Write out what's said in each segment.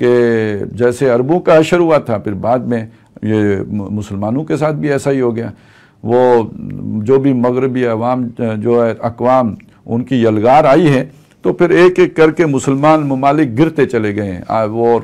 کہ جیسے عربوں کا حشر ہوا تھا، پھر بعد میں یہ مسلمانوں کے ساتھ بھی ایسا ہی ہو گیا. وہ جو بھی مغربی عوام جو ہے اقوام ان کی یلغار آئی ہے تو پھر ایک ایک کر کے مسلمان ممالک گرتے چلے گئے ہیں، وہ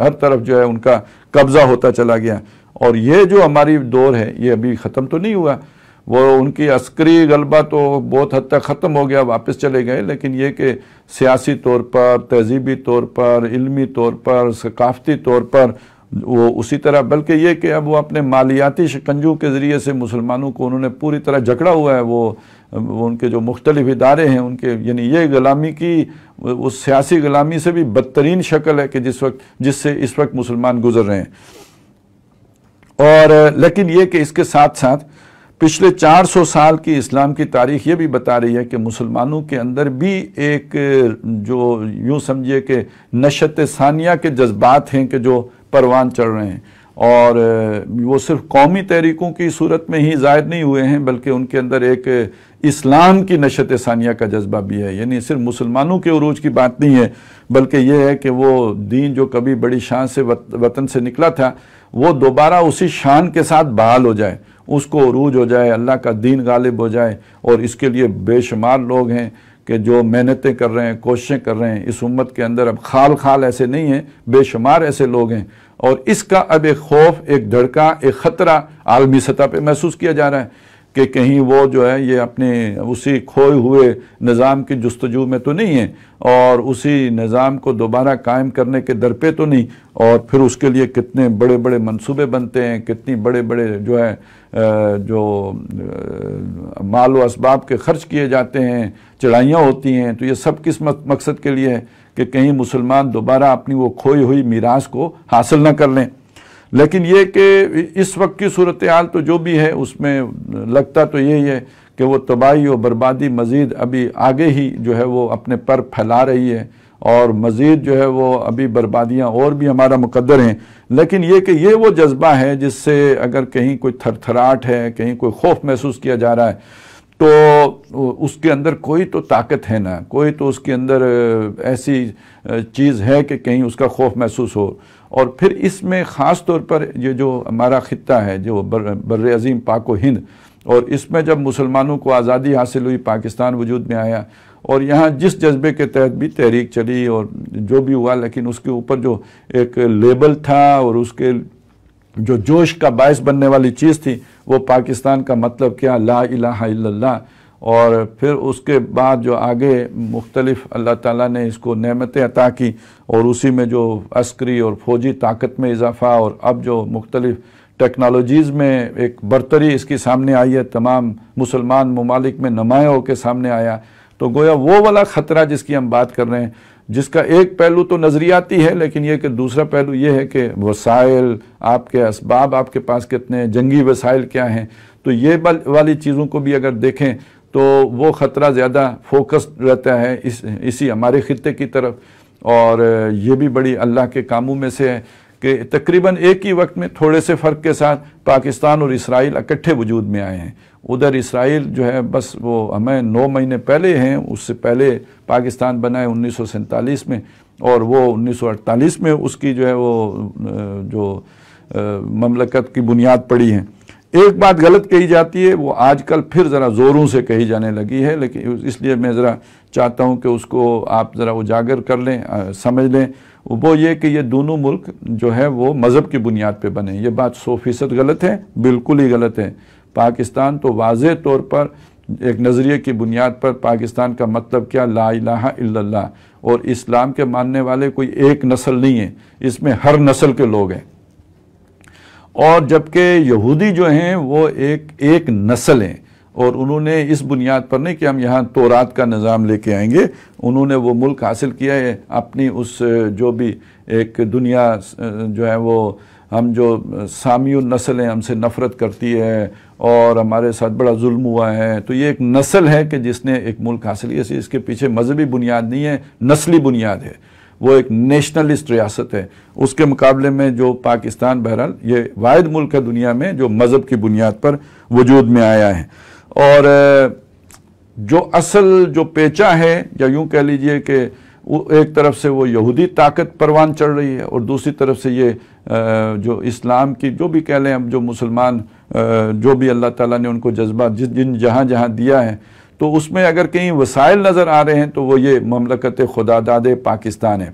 ہر طرف جو ہے ان کا قبضہ ہوتا چلا گیا. اور یہ جو ہماری دور ہے یہ ابھی ختم تو نہیں ہوا. وہ ان کی عسکری غلبہ تو بہت حد تک ختم ہو گیا، واپس چلے گئے، لیکن یہ کہ سیاسی طور پر، تہذیبی طور پر، علمی طور پر، ثقافتی طور پر وہ اسی طرح، بلکہ یہ کہ اب وہ اپنے مالیاتی شکنجوں کے ذریعے سے مسلمانوں کو انہوں نے پوری طرح جکڑا ہوا ہے. وہ ان کے جو مختلف ادارے ہیں ان کے، یعنی یہ غلامی کی، اس سیاسی غلامی سے بھی بدترین شکل ہے کہ جس سے اس وقت مسلمان گزر رہے ہیں. اور لیکن یہ کہ اس کے ساتھ ساتھ پچھلے 400 سال کی اسلام کی تاریخ یہ بھی بتا رہی ہے کہ مسلمانوں کے اندر بھی ایک جو یوں سمجھیے کہ نشت ثانیہ کے جذبات ہیں کہ جو پروان چڑھ رہے ہیں، اور وہ صرف قومی تحریکوں کی صورت میں ہی ظاہر نہیں ہوئے ہیں بلکہ ان کے اندر ایک اسلام کی نشت ثانیہ کا جذبہ بھی ہے. یعنی صرف مسلمانوں کے عروج کی بات نہیں ہے بلکہ یہ ہے کہ وہ دین جو کبھی بڑی شان سے وطن سے نکلا تھا وہ دوبارہ اسی شان کے ساتھ بحال ہو جائے، اس کو عروج ہو جائے، اللہ کا دین غالب ہو جائے. اور اس کے لیے بے شمار لوگ ہیں کہ جو محنتیں کر رہے ہیں، کوششیں کر رہے ہیں. اس امت کے اندر اب خال ایسے نہیں ہیں، بے شمار ایسے لوگ ہیں. اور اس کا اب ایک خوف، ایک دھڑکا، ایک خطرہ عالمی سطح پہ محسوس کیا جا رہا ہے کہ کہیں وہ جو ہے یہ اپنے اسی کھوئے ہوئے نظام کی جستجو میں تو نہیں ہیں اور اسی نظام کو دوبارہ قائم کرنے کے در پہ تو نہیں. اور پھر اس کے لیے کتنے بڑے بڑے منصوبے بنتے ہیں، کتنی بڑے بڑے جو ہے جو مال و اسباب کے خرچ کیے جاتے ہیں، چڑھائیاں ہوتی ہیں. تو یہ سب کس مقصد کے لیے ہے کہ کہیں مسلمان دوبارہ اپنی وہ کھوئی ہوئی میراث کو حاصل نہ کر لیں. لیکن یہ کہ اس وقت کی صورتحال تو جو بھی ہے اس میں لگتا تو یہی ہے کہ وہ تباہی و بربادی مزید ابھی آگے ہی جو ہے وہ اپنے پر پھیلا رہی ہے، اور مزید جو ہے وہ ابھی بربادیاں اور بھی ہمارا مقدر ہیں. لیکن یہ کہ یہ وہ جذبہ ہے جس سے اگر کہیں کوئی تھر تھراٹ ہے، کہیں کوئی خوف محسوس کیا جا رہا ہے تو اس کے اندر کوئی تو طاقت ہے نہ، کوئی تو اس کے اندر ایسی چیز ہے کہ کہیں اس کا خوف محسوس ہو. اور پھر اس میں خاص طور پر یہ جو ہمارا خطہ ہے جو بر عظیم پاک و ہند، اور اس میں جب مسلمانوں کو آزادی حاصل ہوئی، پاکستان وجود میں آیا، اور یہاں جس جذبے کے تحت بھی تحریک چلی اور جو بھی ہوا، لیکن اس کے اوپر جو ایک لیبل تھا اور اس کے جو جوش کا باعث بننے والی چیز تھی وہ پاکستان کا مطلب کیا، لا الہ الا اللہ. اور پھر اس کے بعد جو آگے مختلف اللہ تعالیٰ نے اس کو نعمتیں عطا کی، اور اسی میں جو عسکری اور فوجی طاقت میں اضافہ، اور اب جو مختلف ٹیکنالوجیز میں ایک برتری اس کی سامنے آئی ہے، تمام مسلمان ممالک میں نمایاں ہو کے سامنے آیا. تو گویا وہ والا خطرہ جس کی ہم بات کر رہے ہیں، جس کا ایک پہلو تو نظریاتی ہے، لیکن یہ کہ دوسرا پہلو یہ ہے کہ وسائل، آپ کے اسباب آپ کے پاس کتنے ہیں، جنگی وسائل کیا ہیں. تو یہ والی چیزوں کو بھی اگر دیکھیں تو وہ خطرہ زیادہ فوکس رہتا ہے اسی ہمارے خطے کی طرف. اور یہ بھی بڑی اللہ کے کاموں میں سے ہے کہ تقریباً ایک ہی وقت میں تھوڑے سے فرق کے ساتھ پاکستان اور اسرائیل اکٹھے وجود میں آئے ہیں. ادھر اسرائیل جو ہے بس وہ ہمیں 9 مہینے پہلے ہیں، اس سے پہلے پاکستان بنا ہے 1947 میں، اور وہ 1948 میں اس کی جو ہے وہ جو مملکت کی بنیاد پڑی ہے. ایک بات غلط کہی جاتی ہے، وہ آج کل پھر ذرا زوروں سے کہی جانے لگی ہے، لیکن اس لیے میں ذرا چاہتا ہوں کہ اس کو آپ ذرا اجاگر کر لیں، سمجھ لیں. وہ یہ کہ یہ دونوں ملک جو ہے وہ مذہب کی بنیاد پہ بنے. یہ بات 100% غلط ہے، بالکل ہی غلط ہے. پاکستان تو واضح طور پر ایک نظریے کی بنیاد پر پاکستان کا مطلب کیا، لا الہ الا اللہ. اور اسلام کے ماننے والے کوئی ایک نسل نہیں ہے، اس میں ہر نسل کے لوگ ہیں. اور جبکہ یہودی جو ہیں وہ ایک نسل ہیں، اور انہوں نے اس بنیاد پر نہیں کہ ہم یہاں تورات کا نظام لے کے آئیں گے، انہوں نے وہ ملک حاصل کیا ہے اپنی اس جو بھی ایک دنیا جو ہے وہ ہم جو سامی النسل ہیں، ہم سے نفرت کرتی ہے اور ہمارے ساتھ بڑا ظلم ہوا ہے. تو یہ ایک نسل ہے کہ جس نے ایک ملک حاصل کیا. اس کے پیچھے مذہبی بنیاد نہیں ہے، نسلی بنیاد ہے. وہ ایک نیشنلسٹ ریاست ہے. اس کے مقابلے میں جو پاکستان بہرحال یہ واحد ملک ہے دنیا میں جو مذہب کی بنیاد پر وجود میں آیا ہے. اور جو اصل جو پیچا ہے، یا یوں کہہ لیجئے کہ ایک طرف سے وہ یہودی طاقت پروان چڑھ رہی ہے اور دوسری طرف سے یہ جو اسلام کی جو بھی کہہ لیں اب جو مسلمان جو بھی اللہ تعالیٰ نے ان کو جذبہ جن جہاں جہاں دیا ہے تو اس میں اگر کہیں وسائل نظر آ رہے ہیں تو وہ یہ مملکت خدا داد پاکستان ہے.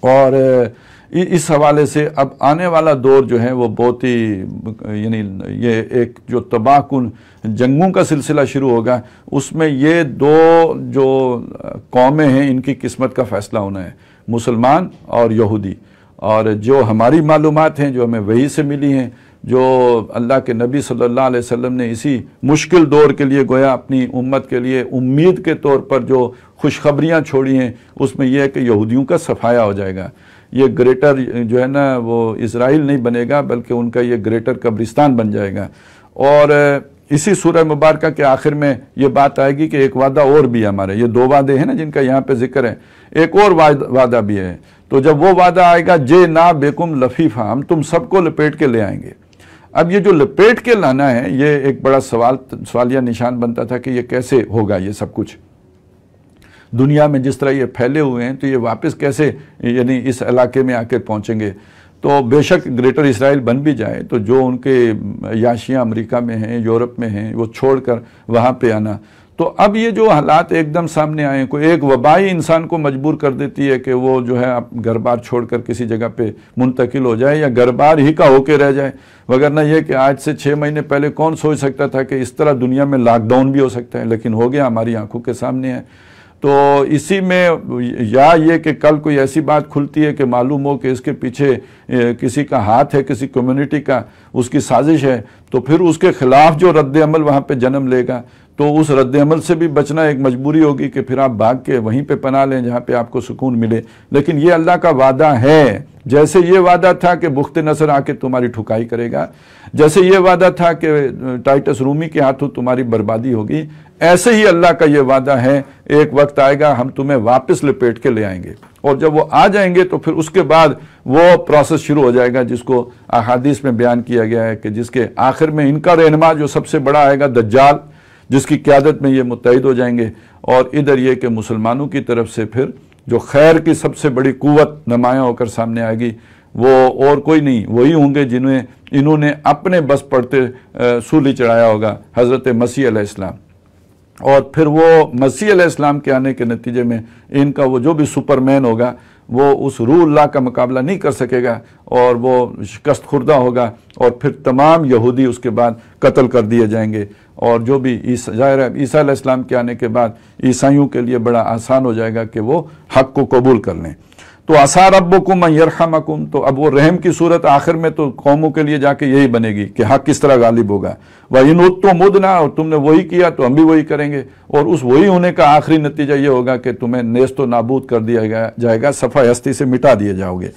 اور اس حوالے سے اب آنے والا دور جو ہے وہ بہت ہی یعنی یہ ایک جو تباہ کن جنگوں کا سلسلہ شروع ہوگا، اس میں یہ دو جو قومیں ہیں ان کی قسمت کا فیصلہ ہونا ہے، مسلمان اور یہودی. اور جو ہماری معلومات ہیں جو ہمیں وحی سے ملی ہیں، جو اللہ کے نبی صلی اللہ علیہ وسلم نے اسی مشکل دور کے لیے گویا اپنی امت کے لیے امید کے طور پر جو خوشخبریاں چھوڑی ہیں، اس میں یہ ہے کہ یہودیوں کا صفایا ہو جائے گا. یہ گریٹر جو ہے نا وہ اسرائیل نہیں بنے گا بلکہ ان کا یہ گریٹر قبرستان بن جائے گا. اور اسی سورہ مبارکہ کے آخر میں یہ بات آئے گی کہ ایک وعدہ اور بھی ہے ہمارے، یہ دو وعدے ہیں نا جن کا یہاں پہ ذکر ہے، ایک اور وعدہ بھی ہے. تو جب وہ وعدہ آئے گا جے نا بیکم لفیفہ، ہم تم سب کو لپیٹ کے لے آئیں گے. اب یہ جو لپیٹ کے لانا ہے یہ ایک بڑا سوالیہ نشان بنتا تھا کہ یہ کیسے ہوگا، یہ سب کچھ دنیا میں جس طرح یہ پھیلے ہوئے ہیں تو یہ واپس کیسے یعنی اس علاقے میں آ کے پہنچیں گے. تو بے شک گریٹر اسرائیل بن بھی جائے تو جو ان کے یاشیاں امریکہ میں ہیں، یورپ میں ہیں، وہ چھوڑ کر وہاں پہ آنا. تو اب یہ جو حالات ایک دم سامنے آئے، کوئی ایک وبائی انسان کو مجبور کر دیتی ہے کہ وہ جو ہے اب گھر بار چھوڑ کر کسی جگہ پہ منتقل ہو جائے یا گھر بار ہی کا ہو کے رہ جائے. وگرنہ یہ کہ آج سے 6 مہینے پہلے کون سوچ سکتا تھا کہ اس طرح دنیا میں لاک ڈاؤن بھی ہو سکتا ہے، لیکن ہو گیا، ہماری آنکھوں کے سامنے ہے. تو اسی میں یا یہ کہ کل کوئی ایسی بات کھلتی ہے کہ معلوم ہو کہ اس کے پیچھے کسی کا ہاتھ ہے، کسی کمیونٹی کا، اس کی سازش ہے، تو پھر اس کے خلاف جو رد عمل وہاں پہ جنم لے گا تو اس رد عمل سے بھی بچنا ایک مجبوری ہوگی کہ پھر آپ بھاگ کے وہیں پہ پناہ لیں جہاں پہ آپ کو سکون ملے. لیکن یہ اللہ کا وعدہ ہے، جیسے یہ وعدہ تھا کہ بخت نصر آ کے تمہاری ٹھکائی کرے گا، جیسے یہ وعدہ تھا کہ ٹائٹس رومی کے ہاتھوں تمہاری بربادی ہوگی، ایسے ہی اللہ کا یہ وعدہ ہے ایک وقت آئے گا ہم تمہیں واپس لپیٹ کے لے آئیں گے. اور جب وہ آ جائیں گے تو پھر اس کے بعد وہ پروسیس شروع ہو جائے گا جس کو احادیث میں بیان کیا گیا ہے کہ جس کے آخر میں ان کا رہنما جو سب سے بڑا آئے گا دجال، جس کی قیادت میں یہ متحد ہو جائیں گے. اور ادھر یہ کہ مسلمانوں کی طرف سے پھر جو خیر کی سب سے بڑی قوت نمایاں ہو کر سامنے آئے گی، وہ اور کوئی نہیں، وہی ہوں گے جنہیں انہوں نے اپنے بس پڑتے سولی چڑھایا ہوگا، حضرت مسیح علیہ السلام. اور پھر وہ مسیح علیہ السلام کے آنے کے نتیجے میں ان کا وہ جو بھی سپر مین ہوگا وہ اس روح اللہ کا مقابلہ نہیں کر سکے گا اور وہ شکست خوردہ ہوگا، اور پھر تمام یہودی اس کے بعد قتل کر دیے جائیں گے. اور جو بھی ظاہر ہے عیسیٰ علیہ السلام کے آنے کے بعد عیسائیوں کے لیے بڑا آسان ہو جائے گا کہ وہ حق کو قبول کر لیں. تو عسیٰ ربکم ان یرحمکم، تو اب وہ رحم کی صورت آخر میں تو قوموں کے لیے جا کے یہی بنے گی کہ حق کس طرح غالب ہوگا. وَإِنْ عُدْتُمْ عُدْنَا، اور تم نے وہی کیا تو ہم بھی وہی کریں گے. اور اس وہی ہونے کا آخری نتیجہ یہ ہوگا کہ تمہیں نیست و نابود کر دیا جائے گا، صفحہ ہستی سے مٹا دیے جاؤ گے.